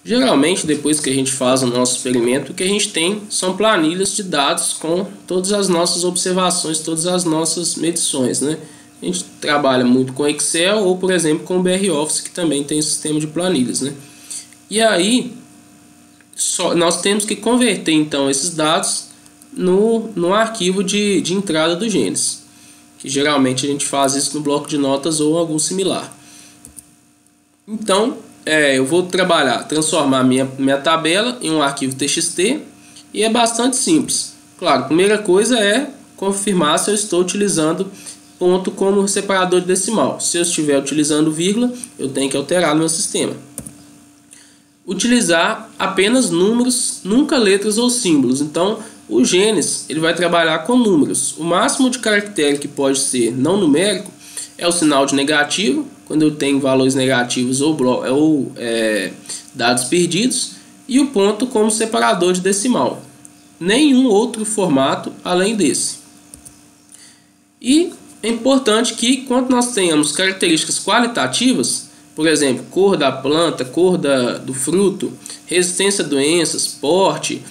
Geralmente, depois que a gente faz o nosso experimento, o que a gente tem são planilhas de dados com todas as nossas observações, todas as nossas medições, né? A gente trabalha muito com Excel ou, por exemplo, com o BR Office, que também tem sistema de planilhas, né? E aí, nós temos que converter, então, esses dados no arquivo de entrada do Genes, que geralmente a gente faz isso no bloco de notas ou algum similar. Então, eu vou transformar minha tabela em um arquivo TXT, e é bastante simples. Claro, a primeira coisa é confirmar se eu estou utilizando ponto como separador de decimal. Se eu estiver utilizando vírgula, eu tenho que alterar no meu sistema. Utilizar apenas números, nunca letras ou símbolos. Então, o Genes ele vai trabalhar com números. O máximo de caractere que pode ser não numérico é o sinal de negativo, quando eu tenho valores negativos ou dados perdidos, e o ponto como separador de decimal. Nenhum outro formato além desse. E é importante que, quando nós tenhamos características qualitativas, por exemplo, cor da planta, cor do fruto, resistência a doenças, porte,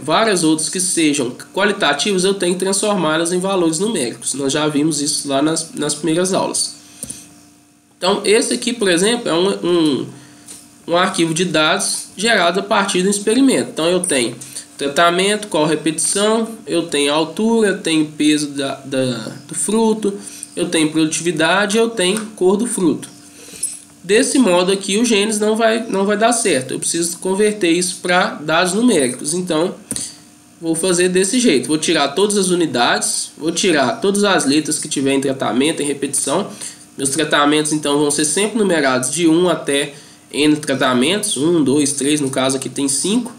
várias outras que sejam qualitativas, eu tenho que transformá-las em valores numéricos. Nós já vimos isso lá nas primeiras aulas. Então, esse aqui, por exemplo, é um arquivo de dados gerado a partir do experimento. Então, eu tenho tratamento, qual repetição, eu tenho altura, eu tenho peso do fruto, eu tenho produtividade, eu tenho cor do fruto. Desse modo aqui, o Genes não vai dar certo. Eu preciso converter isso para dados numéricos. Então, vou fazer desse jeito. Vou tirar todas as unidades, vou tirar todas as letras que tiver em tratamento, em repetição. Meus tratamentos, então, vão ser sempre numerados de 1 até N tratamentos. 1, 2, 3, no caso aqui tem 5.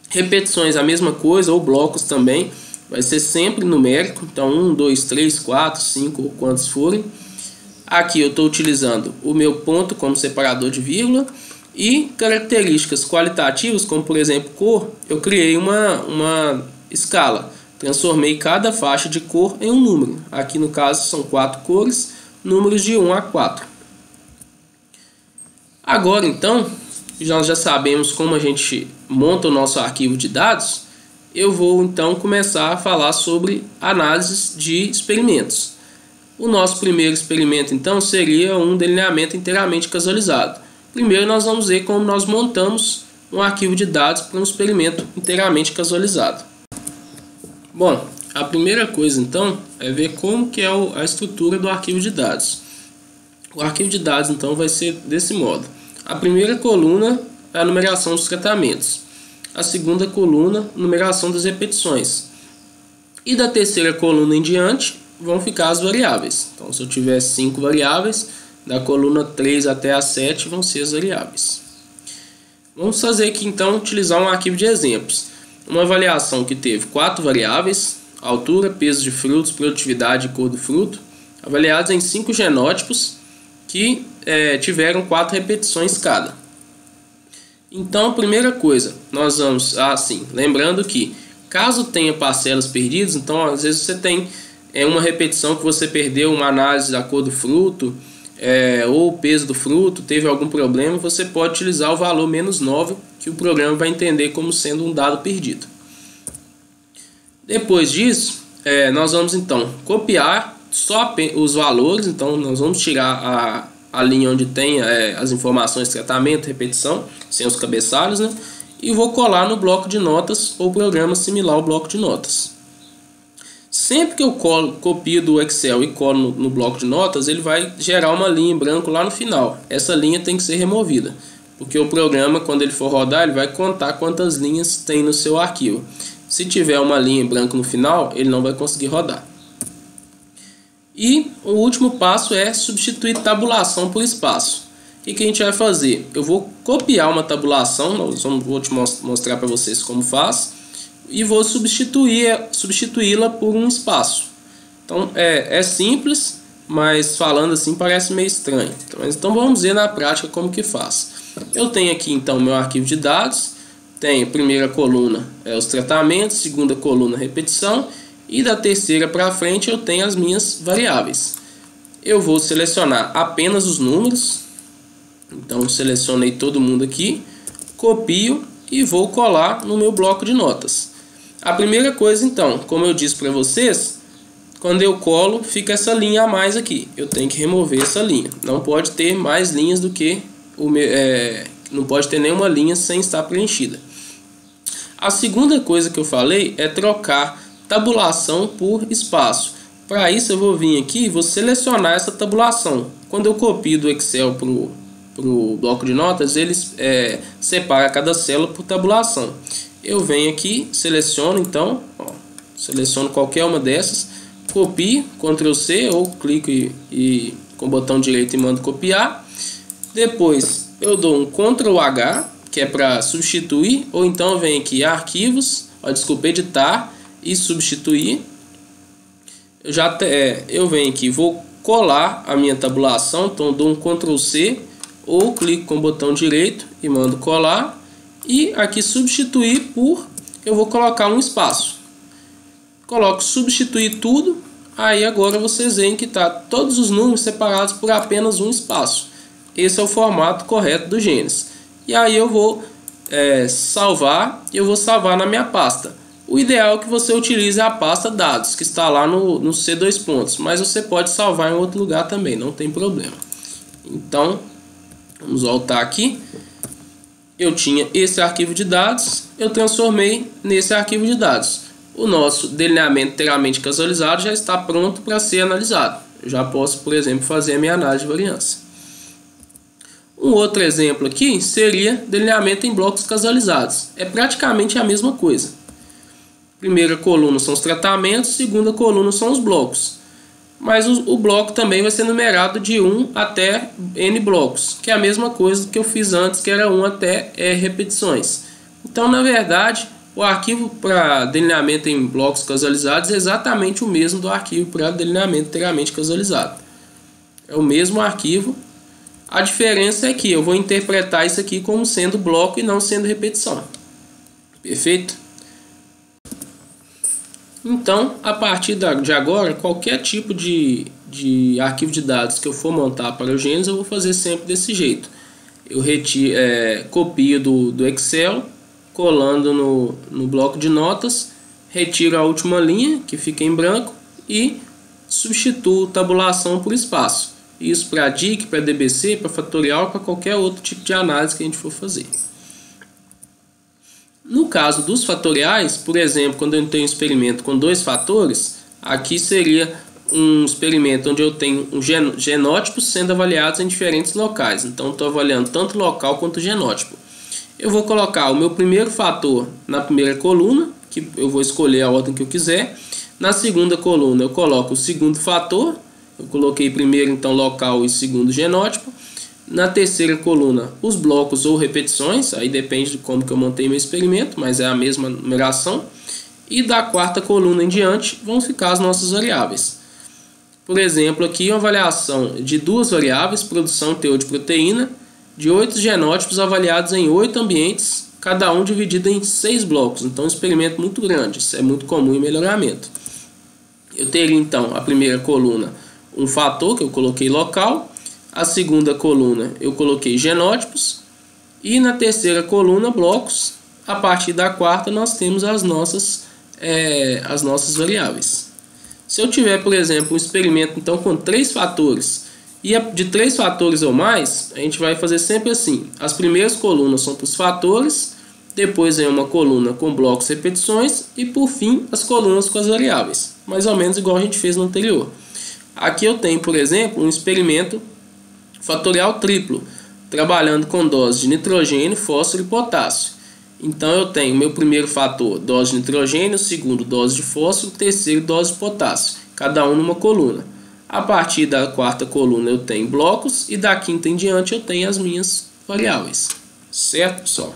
Repetições, a mesma coisa, ou blocos também. Vai ser sempre numérico. Então, 1, 2, 3, 4, 5, ou quantos forem. Aqui eu estou utilizando o meu ponto como separador de vírgula. E características qualitativas, como por exemplo cor, eu criei uma escala. Transformei cada faixa de cor em um número. Aqui no caso são 4 cores, números de 1 a 4. Agora então, nós já sabemos como a gente monta o nosso arquivo de dados. Eu vou então começar a falar sobre análises de experimentos. O nosso primeiro experimento então seria um delineamento inteiramente casualizado. Primeiro nós vamos ver como nós montamos um arquivo de dados para um experimento inteiramente casualizado. Bom, a primeira coisa então é ver como que é a estrutura do arquivo de dados. O arquivo de dados então vai ser desse modo. A primeira coluna é a numeração dos tratamentos. A segunda coluna, numeração das repetições. E da terceira coluna em diante vão ficar as variáveis. Então, se eu tiver 5 variáveis, da coluna 3 até a 7 vão ser as variáveis. Vamos fazer aqui então, utilizar um arquivo de exemplos. Uma avaliação que teve 4 variáveis, altura, peso de frutos, produtividade e cor do fruto, avaliados em 5 genótipos que tiveram 4 repetições cada. Então, a primeira coisa, nós vamos, lembrando que caso tenha parcelas perdidas, então às vezes você tem uma repetição que você perdeu uma análise da cor do fruto, ou o peso do fruto, teve algum problema, você pode utilizar o valor -9, que o programa vai entender como sendo um dado perdido. Depois disso, nós vamos então copiar só os valores, então nós vamos tirar a linha onde tem as informações de tratamento, repetição, sem os cabeçalhos, né? E vou colar no bloco de notas ou programa similar ao bloco de notas. Sempre que eu copio do Excel e colo no bloco de notas, ele vai gerar uma linha em branco lá no final. Essa linha tem que ser removida, porque o programa, quando ele for rodar, ele vai contar quantas linhas tem no seu arquivo. Se tiver uma linha em branco no final, ele não vai conseguir rodar. E o último passo é substituir tabulação por espaço. O que a gente vai fazer? Eu vou copiar uma tabulação, vou te mostrar para vocês como faz, e vou substituí-la por um espaço. Então é simples, mas falando assim parece meio estranho. Então vamos ver na prática como que faz. Eu tenho aqui então meu arquivo de dados, tenho primeira coluna os tratamentos, segunda coluna repetição, e da terceira para frente eu tenho as minhas variáveis. Eu vou selecionar apenas os números, então selecionei todo mundo aqui. copio e vou colar no meu bloco de notas. A primeira coisa, então, como eu disse para vocês, quando eu colo, fica essa linha a mais aqui. Eu tenho que remover essa linha. Não pode ter mais linhas do que não pode ter nenhuma linha sem estar preenchida. A segunda coisa que eu falei é trocar tabulação por espaço. Para isso eu vou vir aqui e vou selecionar essa tabulação. Quando eu copio do Excel para o bloco de notas, ele separa cada célula por tabulação. Eu venho aqui, seleciono então, seleciono qualquer uma dessas, copio, Ctrl C ou clico e com o botão direito e mando copiar. Depois eu dou um Ctrl H, que é para substituir, ou então eu venho aqui arquivos, editar e substituir. Eu venho aqui, vou colar a minha tabulação, então eu dou um Ctrl C ou clico com o botão direito e mando colar. E aqui substituir por, eu vou colocar um espaço. Coloco substituir tudo, aí agora vocês veem que está todos os números separados por apenas um espaço. Esse é o formato correto do Gênesis. E aí eu vou salvar, eu vou salvar na minha pasta. O ideal é que você utilize a pasta dados, que está lá no C2 pontos, mas você pode salvar em outro lugar também, não tem problema. Então, vamos voltar aqui. Eu tinha esse arquivo de dados, eu transformei nesse arquivo de dados. O nosso delineamento inteiramente casualizado já está pronto para ser analisado. Eu já posso, por exemplo, fazer a minha análise de variância. Um outro exemplo aqui seria delineamento em blocos casualizados. É praticamente a mesma coisa. Primeira coluna são os tratamentos, segunda coluna são os blocos. Mas o bloco também vai ser numerado de 1 até N blocos, que é a mesma coisa que eu fiz antes, que era 1 até repetições. Então, na verdade, o arquivo para delineamento em blocos casualizados é exatamente o mesmo do arquivo para delineamento inteiramente casualizado. É o mesmo arquivo. A diferença é que eu vou interpretar isso aqui como sendo bloco e não sendo repetição. Perfeito? Então, a partir de agora, qualquer tipo de arquivo de dados que eu for montar para o Gênesis, eu vou fazer sempre desse jeito. Eu copio do Excel, colando no bloco de notas, retiro a última linha, que fica em branco, e substituo tabulação por espaço. Isso para DIC, para DBC, para fatorial, para qualquer outro tipo de análise que a gente for fazer. No caso dos fatoriais, por exemplo, quando eu tenho um experimento com 2 fatores, aqui seria um experimento onde eu tenho genótipos sendo avaliados em diferentes locais. Então, estou avaliando tanto local quanto genótipo. Eu vou colocar o meu primeiro fator na primeira coluna, que eu vou escolher a ordem que eu quiser. Na segunda coluna, eu coloco o segundo fator. Eu coloquei primeiro, então, local e segundo genótipo. Na terceira coluna, os blocos ou repetições, aí depende de como que eu montei meu experimento, mas é a mesma numeração. E da quarta coluna em diante vão ficar as nossas variáveis. Por exemplo, aqui uma avaliação de 2 variáveis, produção e teor de proteína, de 8 genótipos avaliados em 8 ambientes, cada um dividido em 6 blocos. Então, um experimento muito grande, isso é muito comum em melhoramento. Eu teria, então, a primeira coluna, um fator que eu coloquei local. A segunda coluna eu coloquei genótipos e na terceira coluna blocos. A partir da quarta nós temos as nossas variáveis. Se eu tiver, por exemplo, um experimento então com 3 fatores e de 3 fatores ou mais, a gente vai fazer sempre assim. As primeiras colunas são para os fatores, depois vem uma coluna com blocos e repetições e por fim as colunas com as variáveis. Mais ou menos igual a gente fez no anterior. Aqui eu tenho, por exemplo, um experimento fatorial triplo, trabalhando com doses de nitrogênio, fósforo e potássio. Então eu tenho meu primeiro fator, dose de nitrogênio, segundo, dose de fósforo, terceiro, dose de potássio, cada um numa coluna. A partir da quarta coluna eu tenho blocos e da quinta em diante eu tenho as minhas variáveis. Certo, pessoal?